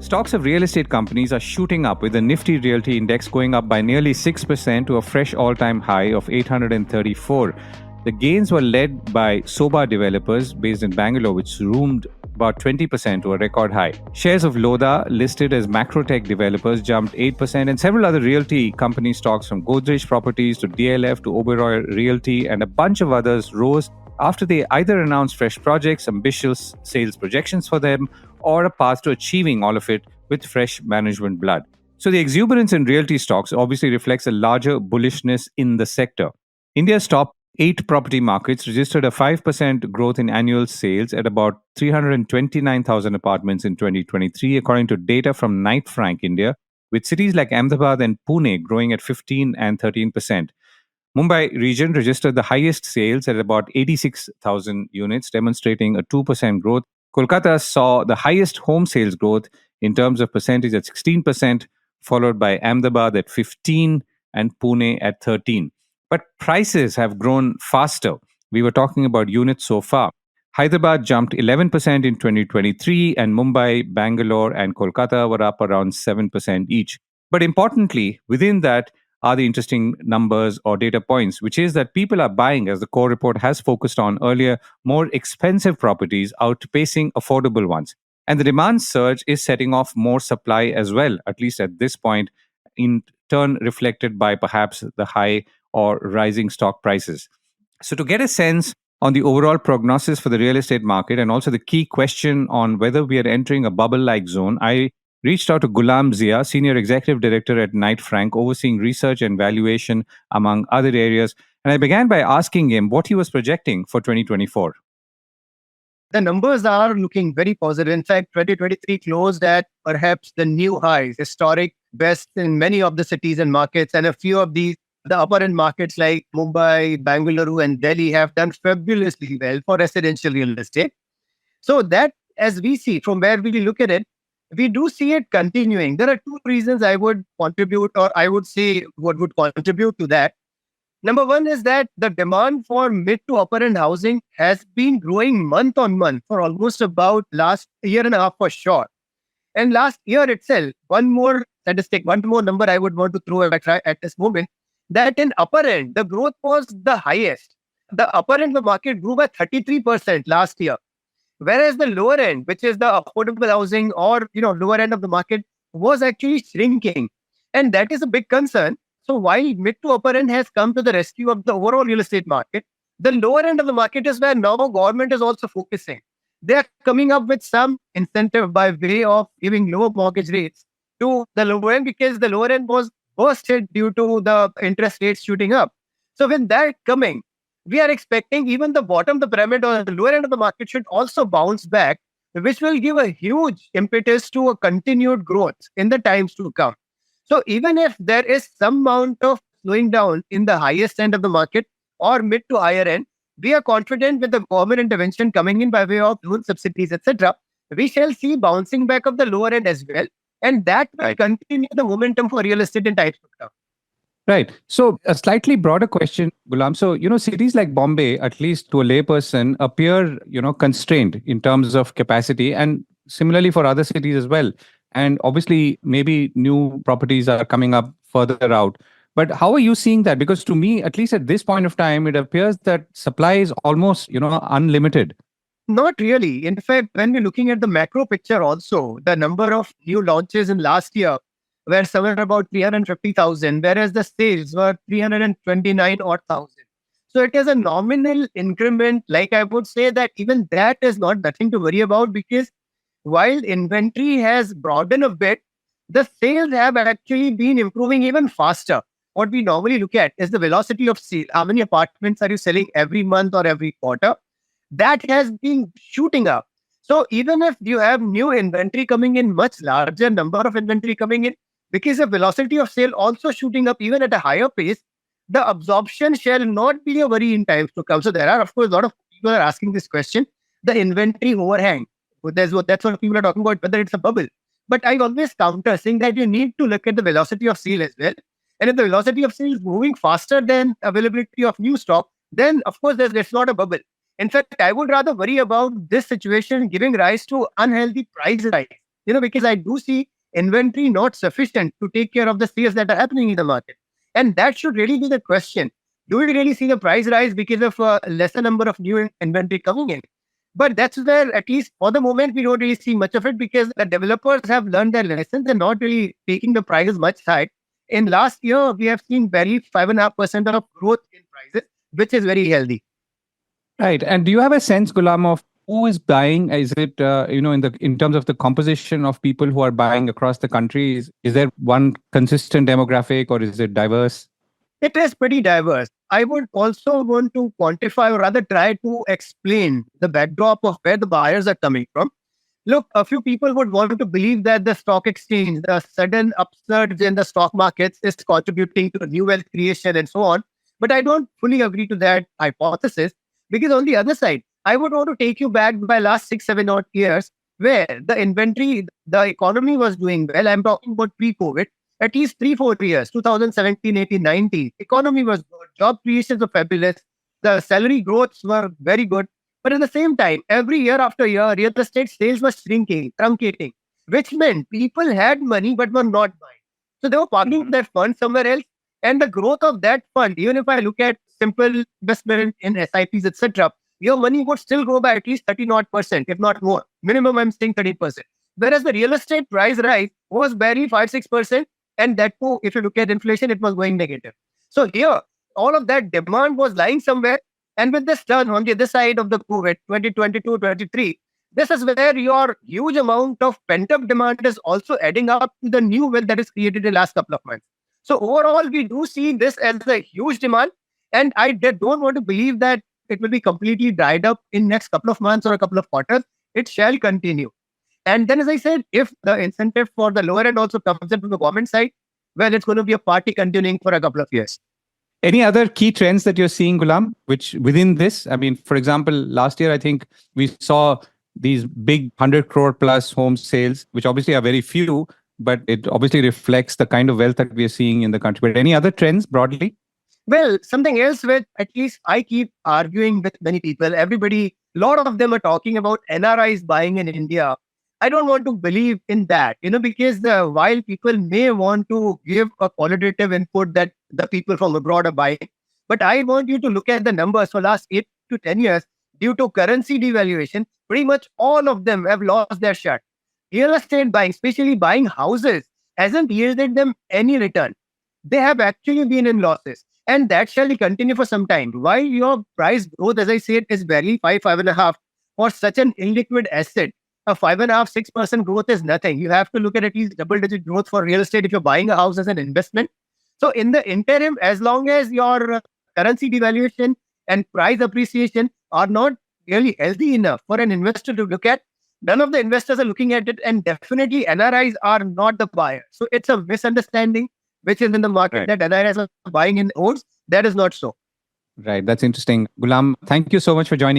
Stocks of real estate companies are shooting up, with the Nifty Realty Index going up by nearly 6% to a fresh all-time high of 834. The gains were led by Soba developers based in Bangalore, which zoomed about 20% to a record high. Shares of Lodha, listed as macro-tech developers, jumped 8%, and several other realty company stocks from Godrej Properties to DLF to Oberoi Realty and a bunch of others rose after they either announced fresh projects, ambitious sales projections for them, or a path to achieving all of it with fresh management blood. So the exuberance in realty stocks obviously reflects a larger bullishness in the sector. India's top 8 property markets registered a 5% growth in annual sales at about 329,000 apartments in 2023, according to data from Knight Frank India, with cities like Ahmedabad and Pune growing at 15 and 13%. Mumbai region registered the highest sales at about 86,000 units, demonstrating a 2% growth. Kolkata saw the highest home sales growth in terms of percentage at 16%, followed by Ahmedabad at 15% and Pune at 13%. But prices have grown faster. We were talking about units so far. Hyderabad jumped 11% in 2023, and Mumbai, Bangalore, and Kolkata were up around 7% each. But importantly, within that are the interesting numbers or data points, which is that people are buying, as the core report has focused on earlier, more expensive properties outpacing affordable ones. And the demand surge is setting off more supply as well, at least at this point, in turn reflected by perhaps the high or rising stock prices. So to get a sense on the overall prognosis for the real estate market and also the key question on whether we are entering a bubble-like zone, I reached out to Gulam Zia, Senior Executive Director at Knight Frank, overseeing research and valuation among other areas. And I began by asking him what he was projecting for 2024. The numbers are looking very positive. In fact, 2023 closed at perhaps the new highs, historic best in many of the cities and markets, and a few of the upper end markets like Mumbai, Bangalore, and Delhi have done fabulously well for residential real estate. So that, as we see from where we look at it, we do see it continuing. There are two reasons I would contribute, or I would say what would contribute to that. Number one is that the demand for mid to upper end housing has been growing month on month for almost about last year and a half for sure. And last year itself, one more statistic, one more number I would want to throw at this moment, that in upper end, the growth was the highest. The upper end of the market grew by 33% last year. Whereas the lower end, which is the affordable housing or lower end of the market, was actually shrinking. And that is a big concern. So while mid to upper end has come to the rescue of the overall real estate market, the lower end of the market is where now government is also focusing. They are coming up with some incentive by way of giving lower mortgage rates to the lower end, because the lower end was first hit due to the interest rates shooting up. So with that coming, we are expecting even the bottom of the pyramid or the lower end of the market should also bounce back, which will give a huge impetus to a continued growth in the times to come. So even if there is some amount of slowing down in the highest end of the market or mid to higher end, we are confident with the government intervention coming in by way of loan subsidies, etc., we shall see bouncing back of the lower end as well. And that will continue the momentum for real estate in times to come. Right. So a slightly broader question, Gulam. So, cities like Bombay, at least to a layperson, appear, constrained in terms of capacity, and similarly for other cities as well. And obviously, maybe new properties are coming up further out. But how are you seeing that? Because to me, at least at this point of time, it appears that supply is almost, unlimited. Not really. In fact, when we're looking at the macro picture also, the number of new launches in last year were somewhere about 350,000, whereas the sales were 329 odd thousand. So it is a nominal increment. Like I would say that even that is not nothing to worry about, because while inventory has broadened a bit, the sales have actually been improving even faster. What we normally look at is the velocity of sale. How many apartments are you selling every month or every quarter? That has been shooting up. So even if you have new inventory coming in, much larger number of inventory coming in, because the velocity of sale also shooting up even at a higher pace, the absorption shall not be a worry in times to come. So there are, of course, a lot of people are asking this question, the inventory overhang. That's what people are talking about, whether it's a bubble. But I always counter saying that you need to look at the velocity of sale as well. And if the velocity of sale is moving faster than availability of new stock, then of course there's not a bubble. In fact, I would rather worry about this situation giving rise to unhealthy price rise. because I do see inventory not sufficient to take care of the sales that are happening in the market. And that should really be the question. Do we really see the price rise because of a lesser number of new inventory coming in? But that's where, at least for the moment, we don't really see much of it because the developers have learned their lessons and not really taking the prices much high. In last year, we have seen barely 5.5% of growth in prices, which is very healthy. Right. And do you have a sense, Gulam, of who is buying? Is it in terms of the composition of people who are buying across the country? Is there one consistent demographic, or is it diverse? It is pretty diverse. I would also want to quantify, or rather try to explain the backdrop of where the buyers are coming from. Look, a few people would want to believe that the stock exchange, the sudden upsurge in the stock markets is contributing to new wealth creation and so on. But I don't fully agree to that hypothesis because on the other side, I would want to take you back by last 6, 7 odd years where the inventory, the economy was doing well. I'm talking about pre-COVID, at least 3, 4 years, 2017, 18, 19. Economy was good. Job creations were fabulous. The salary growths were very good. But at the same time, every year after year, real estate sales were shrinking, truncating, which meant people had money but were not buying. So they were parking their fund somewhere else. And the growth of that fund, even if I look at simple investment in SIPs, etc., your money would still grow by at least 30%, if not more. Minimum, I'm saying 30%. Whereas the real estate price rise was barely 5, 6%. And that too, if you look at inflation, it was going negative. So here, all of that demand was lying somewhere. And with this turn on the other side of the COVID, 2022, 23, this is where your huge amount of pent-up demand is also adding up to the new wealth that is created in the last couple of months. So overall, we do see this as a huge demand. And I don't want to believe that it will be completely dried up in next couple of months or a couple of quarters. It shall continue. And then, as I said, if the incentive for the lower end also comes in from the government side, well, it's going to be a party continuing for a couple of years. Any other key trends that you're seeing, Gulam, which within this, I mean, for example, last year, I think we saw these big 100 crore plus home sales, which obviously are very few, but it obviously reflects the kind of wealth that we are seeing in the country. But any other trends broadly? Well, something else which at least I keep arguing with many people, everybody, a lot of them are talking about NRIs buying in India. I don't want to believe in that, because while people may want to give a qualitative input that the people from abroad are buying, but I want you to look at the numbers for last 8 to 10 years due to currency devaluation. Pretty much all of them have lost their shot. Real estate buying, especially buying houses, hasn't yielded them any return. They have actually been in losses. And that shall continue for some time. While your price growth, as I said, is barely 5.5 for such an illiquid asset, a 5.5, 6% growth is nothing. You have to look at least double-digit growth for real estate if you're buying a house as an investment. So in the interim, as long as your currency devaluation and price appreciation are not really healthy enough for an investor to look at, none of the investors are looking at it, and definitely NRIs are not the buyer. So it's a misunderstanding which is in the market, right, that NRIs are buying in oats. That is not so. Right. That's interesting. Gulam, thank you so much for joining